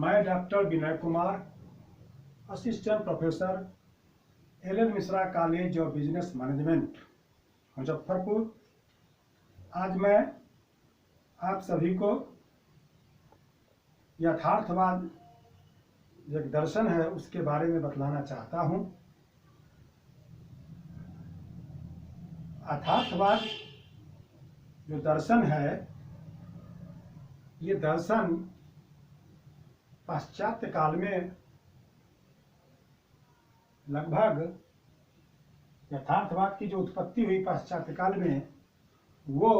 मैं doctor Vinay Kumar, assistant professor, L Mishra college of business management, Muzaffarpur. आज मैं आप सभी को यथार्थवाद एक दर्शन है उसके बारे में बतलाना चाहता हूँ। यथार्थवाद जो दर्शन है, ये दर्शन पाश्चात्य काल में लगभग यथार्थवाद की जो उत्पत्ति हुई पाश्चात्य काल में, वो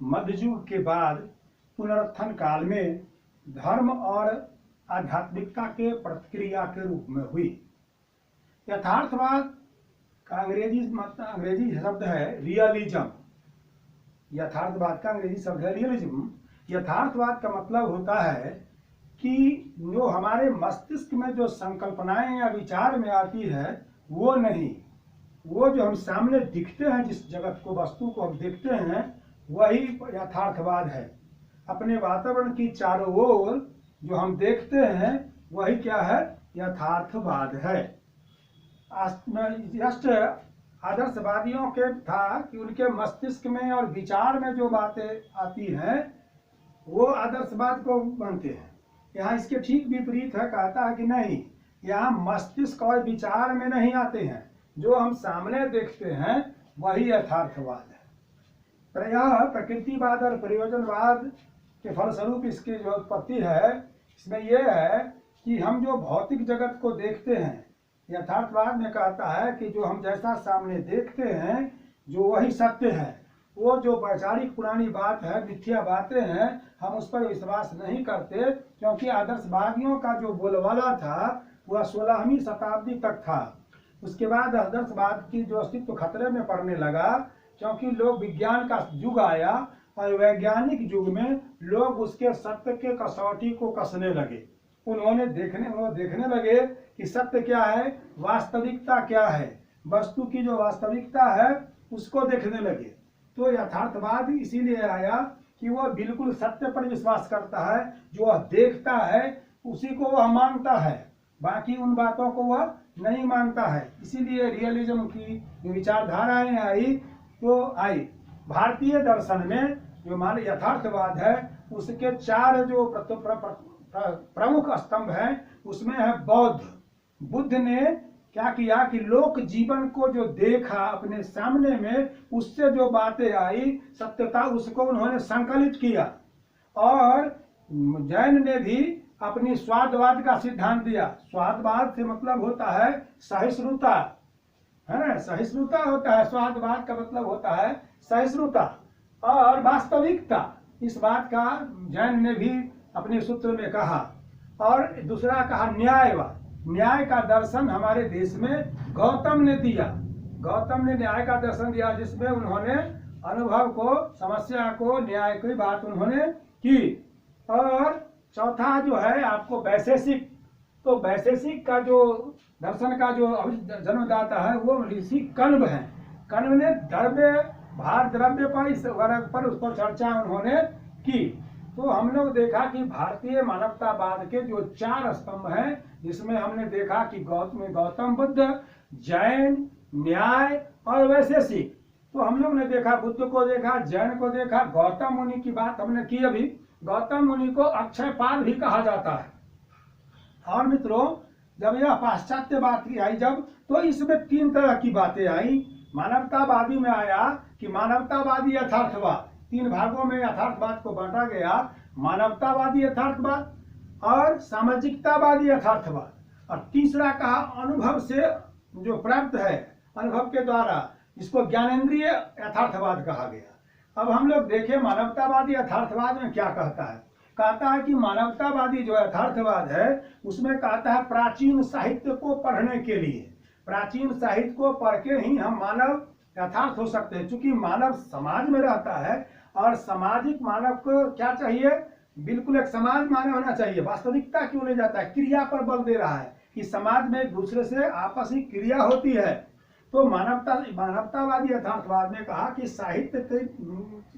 मध्ययुग के बाद पुनरुत्थान काल में धर्म और आध्यात्मिकता के प्रतिक्रिया के रूप में हुई। यथार्थवाद का अंग्रेजी शब्द है रियलिज्म। यथार्थवाद का अंग्रेजी शब्द है रियलिज्म। यथार्थवाद का मतलब होता है कि जो हमारे मस्तिष्क में जो संकल्पनाएं या विचार में आती है वो नहीं, वो जो हम सामने दिखते हैं, जिस जगत को, वस्तु को हम देखते हैं, वही यथार्थवाद है। अपने वातावरण की चारों ओर जो हम देखते हैं वही क्या है? यथार्थवाद है। आदर्शवादियों के था कि उनके मस्तिष्क में और विचार में जो बातें आती हैं वो आदर्शवाद को मानते हैं। यहाँ इसके ठीक विपरीत है, कहता है कि नहीं, यहाँ मस्तिष्क और विचार में नहीं आते हैं, जो हम सामने देखते हैं वही यथार्थवाद है। यह प्रकृतिवाद और प्रयोजनवाद के फलस्वरूप इसकी जो उत्पत्ति है, इसमें यह है कि हम जो भौतिक जगत को देखते हैं, यथार्थवाद में कहता है कि जो हम जैसा सामने देखते हैं जो वही सत्य है। वो जो वैचारिक पुरानी बात है, मिथ्या बातें हैं, हम उस पर विश्वास नहीं करते, क्योंकि आदर्शवादियों का जो बोलबाला था वह 16वीं शताब्दी तक था। उसके बाद आदर्शवाद की जो अस्तित्व खतरे में पड़ने लगा, क्योंकि लोग विज्ञान का युग आया और वैज्ञानिक युग में लोग उसके सत्य के कसौटी को कसने लगे। उन्होंने देखने लगे कि सत्य क्या है, वास्तविकता क्या है, वस्तु की जो वास्तविकता है उसको देखने लगे। तो यथार्थवाद इसीलिए आया कि वह बिल्कुल सत्य पर विश्वास करता है, जो वह देखता है उसी को वह मानता है, बाकी उन बातों को वह नहीं मानता है। इसीलिए रियलिज्म की विचारधाराएं आई। भारतीय दर्शन में जो मान यथार्थवाद है, उसके 4 जो प्रमुख स्तंभ हैं, उसमें है बौद्ध। बुद्ध ने क्या किया कि लोक जीवन को जो देखा अपने सामने में, उससे जो बातें आई सत्यता, उसको उन्होंने संकलित किया। और जैन ने भी अपनी स्वादवाद का सिद्धांत दिया। स्वादवाद से मतलब होता है सहिष्णुता, है ना? सहिष्णुता होता है, स्वादवाद का मतलब होता है सहिष्णुता और वास्तविकता। इस बात का जैन ने भी अपने सूत्र में कहा। और दूसरा कहा न्यायवाद। न्याय का दर्शन हमारे देश में गौतम ने दिया। गौतम ने न्याय का दर्शन दिया, जिसमें उन्होंने अनुभव को, समस्या को, न्याय की बात उन्होंने की। और चौथा जो है आपको वैशेषिक। तो वैशेषिक का जो दर्शन का जो जन्मदाता है वो ऋषि कण्व है। कण्व ने भार द्रव्य पर, इस वर्ग पर, उस पर चर्चा उन्होंने की। तो हम लोग देखा कि भारतीय मानवतावाद के जो 4 स्तंभ हैं, जिसमें हमने देखा कि गौतम बुद्ध, जैन, न्याय और वैशेषिक। तो हम लोग ने देखा, बुद्ध को देखा, जैन को देखा, गौतम मुनि की बात हमने की अभी। गौतम मुनि को अक्षयपाद भी कहा जाता है। और मित्रों, जब यह पाश्चात्य बात की आई तो इसमें 3 तरह की बातें आई। मानवतावादी में आया कि मानवतावादी यथार्थवाद, 3 भागों में यथार्थवाद को बांटा गया। मानवतावादी यथार्थवाद और सामाजिकतावादी यथार्थवाद, और तीसरा कहा अनुभव से जो प्राप्त है, अनुभव के द्वारा, इसको ज्ञानेंद्रिय यथार्थवाद कहा गया। अब हम लोग देखें मानवतावादी यथार्थवाद में क्या कहता है। कहता है कि मानवतावादी जो यथार्थवाद है उसमें कहता है प्राचीन साहित्य को पढ़ने के लिए, प्राचीन साहित्य को पढ़ के ही हम मानव यथार्थ हो सकते हैं। चूंकि मानव समाज में रहता है और सामाजिक मानव को क्या चाहिए? बिल्कुल एक समाज मानव होना चाहिए। वास्तविकता क्यों ले जाता है? क्रिया पर बल दे रहा है कि समाज में एक दूसरे से आपसी क्रिया होती है। तो मानवतावादी यथार्थवाद ने कहा कि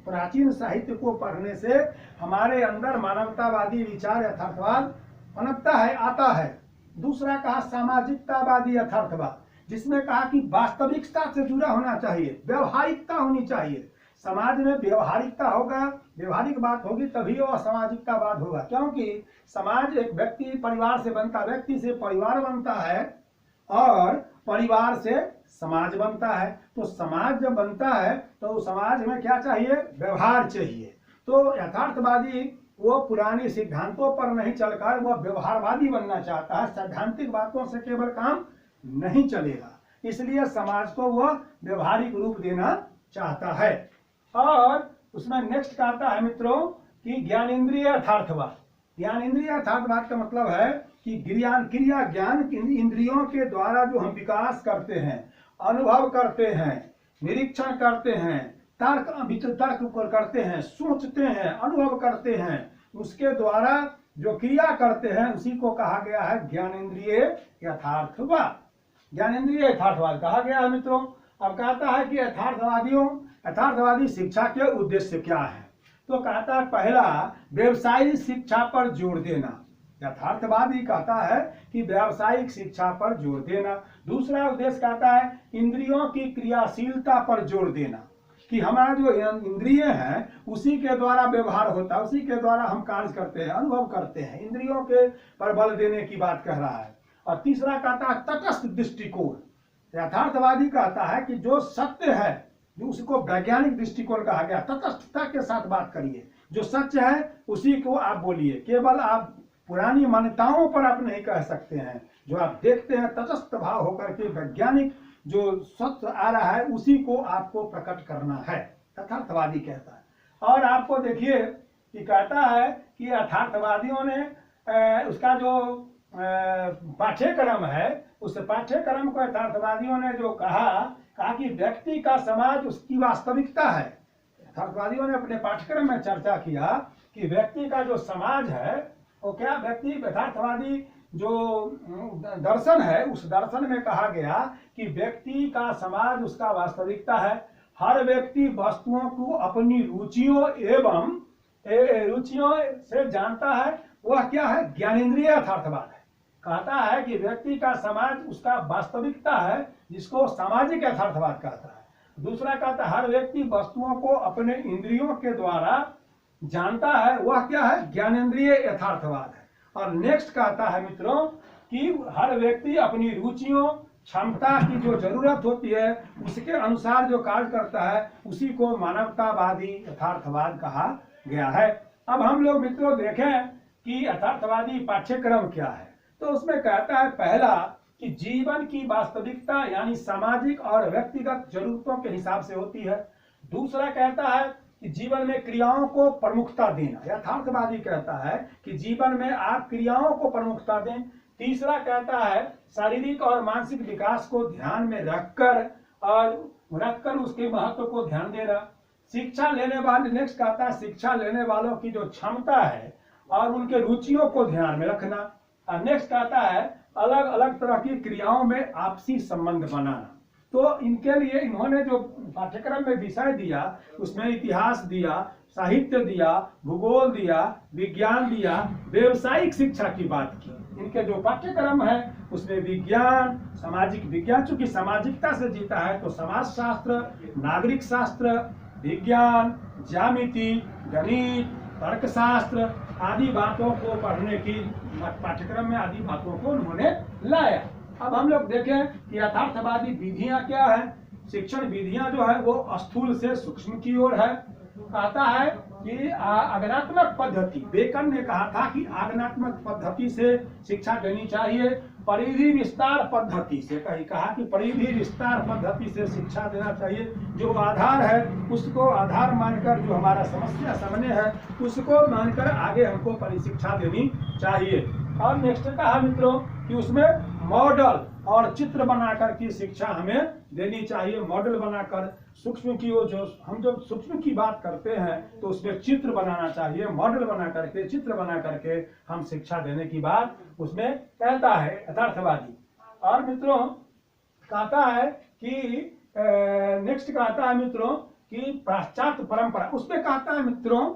प्राचीन साहित्य को पढ़ने से हमारे अंदर मानवतावादी विचार यथार्थवाद पनपता है, आता है। दूसरा कहा सामाजिकतावादी यथार्थवाद, जिसमें कहा कि वास्तविकता से जुड़ा होना चाहिए, व्यवहारिकता होनी चाहिए। समाज में व्यवहारिकता होगा, व्यवहारिक बात होगी तभी वो सामाजिकतावाद होगा। क्योंकि समाज एक व्यक्ति परिवार से बनता, व्यक्ति से परिवार बनता है और परिवार से समाज बनता है। तो समाज जब बनता है तो समाज में क्या चाहिए, व्यवहार चाहिए। तो यथार्थवादी वो पुराने सिद्धांतों पर नहीं चलकर वह व्यवहारवादी बनना चाहता है। सैद्धांतिक बातों से केवल काम नहीं चलेगा, इसलिए समाज को वह व्यवहारिक रूप देना चाहता है। और उसमें नेक्स्ट आता है मित्रों कि ज्ञानेन्द्रिय यथार्थवाद। ज्ञानेन्द्रिय यथार्थवाद का मतलब है कि क्रिया ज्ञान इंद्रियों के द्वारा जो हम विकास करते हैं, अनुभव करते हैं, निरीक्षण करते हैं, तर्क करते हैं, सोचते हैं, अनुभव करते हैं, उसके द्वारा जो क्रिया करते हैं उसी को कहा गया है ज्ञानेन्द्रिय यथार्थवाद। ज्ञानेन्द्रिय यथार्थवाद कहा गया है मित्रों। अब कहता है कि यथार्थवादी शिक्षा के उद्देश्य क्या है। तो कहता है पहला, व्यवसायिक शिक्षा पर जोर देना। यथार्थवादी कहता है कि व्यावसायिक शिक्षा पर जोर देना। दूसरा उद्देश्य कहता है इंद्रियों की क्रियाशीलता पर जोर देना, कि हमारा जो इंद्रिय है उसी के द्वारा व्यवहार होता है, उसी के द्वारा हम कार्य करते हैं, अनुभव करते हैं। इंद्रियों के पर बल देने की बात कह रहा है। और तीसरा कहता है तटस्थ दृष्टिकोण। यथार्थवादी कहता है कि जो सत्य है, जो उसको वैज्ञानिक दृष्टिकोण कहा गया, तटस्थता के साथ बात करिए, जो सच है उसी को आप बोलिए, केवल आप पुरानी मान्यताओं पर आप नहीं कह सकते हैं। जो आप देखते हैं तटस्थ भाव होकर के वैज्ञानिक जो सत्य आ रहा है उसी को आपको प्रकट करना है, यथार्थवादी कहता है। और आपको देखिए कि कहता है कि यथार्थवादियों ने उसका जो पाठ्यक्रम है, उस पाठ्यक्रम को यथार्थवादियों ने जो कहा कि व्यक्ति का समाज उसकी वास्तविकता है। यथार्थवादियों ने अपने पाठ्यक्रम में चर्चा किया कि व्यक्ति का जो समाज है वो क्या, व्यक्ति यथार्थवादी जो दर्शन है उस दर्शन में कहा गया कि व्यक्ति का समाज उसका वास्तविकता है। हर व्यक्ति वस्तुओं को अपनी रुचियों एवं रुचियों से जानता है, वह क्या है, ज्ञानेन्द्रिय यथार्थवाद है। कहता है कि व्यक्ति का समाज उसका वास्तविकता है, जिसको सामाजिक यथार्थवाद कहता है। दूसरा कहता है हर व्यक्ति वस्तुओं को अपने इंद्रियों के द्वारा जानता है, वह क्या है, ज्ञानेन्द्रिय यथार्थवाद है। और नेक्स्ट कहता है मित्रों कि हर व्यक्ति अपनी रुचियों, क्षमता की जो जरूरत होती है उसके अनुसार जो कार्य करता है उसी को मानवतावादी यथार्थवाद कहा गया है। अब हम लोग मित्रों देखें कि यथार्थवादी पाठ्यक्रम क्या है। तो उसमें कहता है पहला कि जीवन की वास्तविकता यानी सामाजिक और व्यक्तिगत जरूरतों के हिसाब से होती है। दूसरा कहता है कि जीवन में क्रियाओं को प्रमुखता देना। यथार्थवादी कहता है कि जीवन में आप क्रियाओं को प्रमुखता दें। तीसरा कहता है शारीरिक और मानसिक विकास को ध्यान में रखकर उसके महत्व को ध्यान देना। शिक्षा लेने वाले, नेक्स्ट कहता है शिक्षा लेने वालों की जो क्षमता है और उनके रुचियों को ध्यान में रखना। और नेक्स्ट कहता है अलग अलग तरह की क्रियाओं में आपसी संबंध बनाना। तो इनके लिए इन्होंने जो पाठ्यक्रम में विषय दिया उसमें इतिहास दिया, साहित्य दिया, भूगोल दिया, विज्ञान दिया, व्यवसायिक शिक्षा की बात की। इनके जो पाठ्यक्रम है उसमें विज्ञान, सामाजिक विज्ञान, चूंकि सामाजिकता से जीता है तो समाज शास्त्र, नागरिक शास्त्र, विज्ञान, ज्यामिति, गणित, तर्कशास्त्र आदि बातों को पढ़ने की पाठ्यक्रम में आदि बातों को उन्होंने लाया। अब हम लोग देखें कि यथार्थवादी विधियां क्या है। शिक्षण विधियां जो है वो स्थूल से सूक्ष्म की ओर है। कहता है कि आज्ञानात्मक पद्धति, बेकन ने कहा था कि आज्ञानात्मक पद्धति से शिक्षा देनी चाहिए। परिधि विस्तार पद्धति से कहा कि परिधि विस्तार पद्धति से शिक्षा देना चाहिए। जो आधार है उसको आधार मानकर, जो हमारा समस्या सामने है उसको मानकर आगे हमको परिशिक्षा देनी चाहिए। और नेक्स्ट कहा मित्रों कि उसमें मॉडल और चित्र बनाकर की शिक्षा हमें देनी चाहिए। मॉडल बनाकर, सूक्ष्म की वो जो हम जब सूक्ष्म की बात करते हैं तो उसमें चित्र बनाना चाहिए। मॉडल बना करके, चित्र बना करके हम शिक्षा देने की बात उसमें कहता है यथार्थवादी। और मित्रों कहता है कि नेक्स्ट कहता है मित्रों कि पाश्चात्य परंपरा, उसमें कहता है मित्रों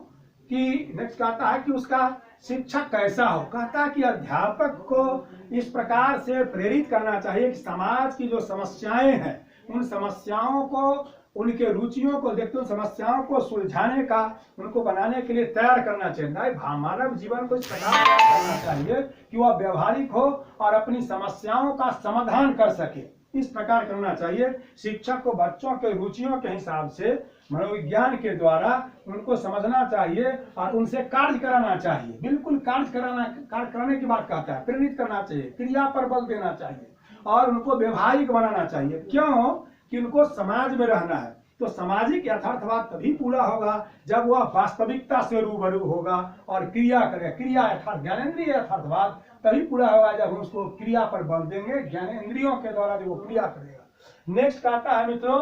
कि नेक्स्ट कहता है कि उसका शिक्षक कैसा हो, कहता है कि अध्यापक को इस प्रकार से प्रेरित करना चाहिए कि समाज की जो समस्याएं हैं उन समस्याओं को, उनके रुचियों को देखते हुए समस्याओं को सुलझाने का, उनको बनाने के लिए तैयार करना चाहिए। नहीं, मानव जीवन को इस प्रकार करना चाहिए कि वह व्यवहारिक हो और अपनी समस्याओं का समाधान कर सके। इस प्रकार करना चाहिए। शिक्षक को बच्चों के रुचियों के हिसाब से मनोविज्ञान के द्वारा उनको समझना चाहिए और उनसे कार्य कराना चाहिए। बिल्कुल कार्य कराने की बात कहता है, प्रेरित करना चाहिए, क्रिया पर बल देना चाहिए और उनको व्यवहारिक बनाना चाहिए। क्यों? कि उनको समाज में रहना है। तो सामाजिक यथार्थवाद तभी पूरा होगा जब वह वास्तविकता से रूबरू होगा और क्रिया करेगा। क्रिया अर्थात ज्ञानेंद्रिय यथार्थवाद तभी पूरा होगा जब हम उसको क्रिया पर बल देंगे, ज्ञानेंद्रियों के द्वारा जो वो क्रिया करेगा। नेक्स्ट कहता है मित्रों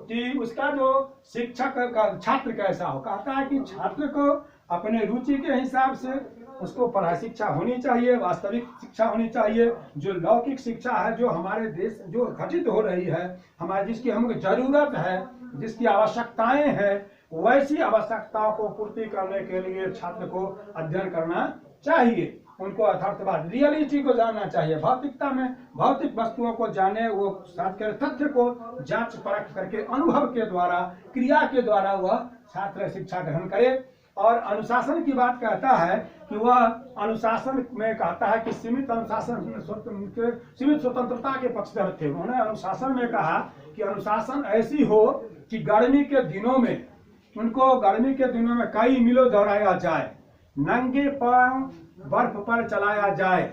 कि उसका जो शिक्षक का छात्र कैसा हो, कहता है कि छात्र को अपने रुचि के हिसाब से उसको पढ़ाई शिक्षा होनी चाहिए, वास्तविक शिक्षा होनी चाहिए। जो लौकिक शिक्षा है, जो हमारे देश जो घटित हो रही है, हमारी जिसकी हमको जरूरत है, जिसकी आवश्यकताएं हैं, वैसी आवश्यकताओं को पूर्ति करने के लिए छात्र को अध्ययन करना चाहिए। उनको यथार्थवाद, रियलिटी को जानना चाहिए, भौतिकता में भौतिक वस्तुओं को जाने, वो साथ के तथ्य को जांच परख करके अनुभव के द्वारा, क्रिया के द्वारा वह छात्र शिक्षा ग्रहण करे। और अनुशासन की बात कहता है कि वह अनुशासन में कहता है कि सीमित अनुशासन, सीमित स्वतंत्रता के पक्षधर थे। उन्होंने अनुशासन में कहा कि अनुशासन ऐसी हो कि गर्मी के दिनों में उनको, गर्मी के दिनों में कई मीलों दौड़ाया जाए, नंगे पांव बर्फ पर चलाया जाए,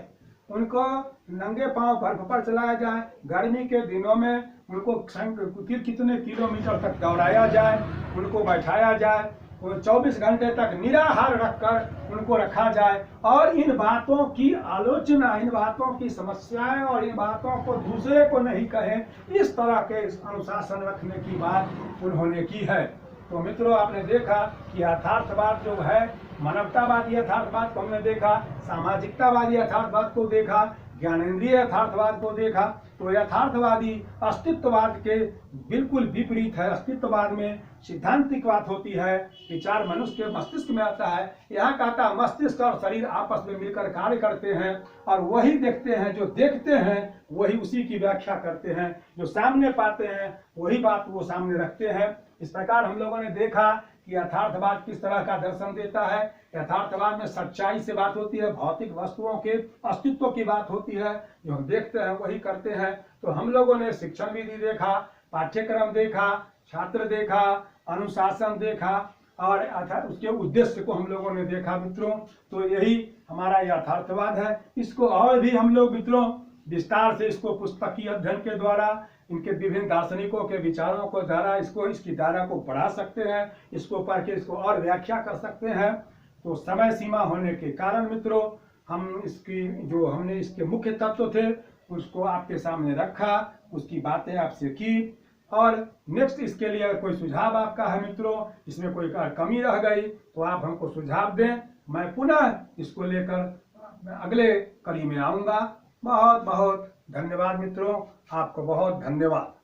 उनको नंगे पांव बर्फ पर चलाया जाए, गर्मी के दिनों में उनको कितने किलोमीटर तक दौड़ाया जाए, उनको बैठाया जाए, 24 घंटे तक निराहार रखकर उनको रखा जाए और इन बातों की आलोचना, इन बातों की समस्याएं और इन बातों को दूसरे को नहीं कहें, इस तरह के अनुशासन रखने की बात उन्होंने की है। तो मित्रों, आपने देखा कि यथार्थवाद जो है, मानवतावादी यथार्थवाद को हमने देखा, सामाजिकतावादी यथार्थवाद को देखा, ज्ञानेंद्रिय यथार्थवाद को देखा। तो यथार्थवादी अस्तित्ववाद के बिल्कुल विपरीत है। अस्तित्ववाद में सिद्धांतिक बात होती है, विचार मनुष्य के मस्तिष्क में आता है। यहाँ कहता है मस्तिष्क और शरीर आपस में मिलकर कार्य करते हैं और वही देखते हैं, जो देखते हैं वही उसी की व्याख्या करते हैं, जो सामने पाते हैं वही बात वो सामने रखते हैं। इस प्रकार हम लोगों ने देखा कि यथार्थवाद किस तरह का दर्शन देता है। यथार्थवाद में सच्चाई से बात होती है, भौतिक वस्तुओं के अस्तित्व की बात होती है, जो हम देखते हैं वही करते हैं। तो हम लोगों ने शिक्षण विधि देखा, पाठ्यक्रम देखा, छात्र देखा, अनुशासन देखा और उसके उद्देश्य को हम लोगों ने देखा मित्रों। तो यही हमारा यथार्थवाद है। इसको और भी हम लोग मित्रों विस्तार से इसको पुस्तकीय अध्ययन के द्वारा, इनके विभिन्न दार्शनिकों के विचारों को द्वारा इसकी धारा को बढ़ा सकते हैं, इसको पढ़ के इसको और व्याख्या कर सकते हैं। तो समय सीमा होने के कारण मित्रों हम इसकी जो हमने इसके मुख्य तत्व थे उसको आपके सामने रखा, उसकी बातें आपसे की। और नेक्स्ट इसके लिए अगर कोई सुझाव आपका है मित्रों, इसमें कोई कमी रह गई तो आप हमको सुझाव दें, मैं पुनः इसको लेकर अगले कड़ी में आऊँगा। बहुत बहुत धन्यवाद मित्रों, आपको बहुत धन्यवाद।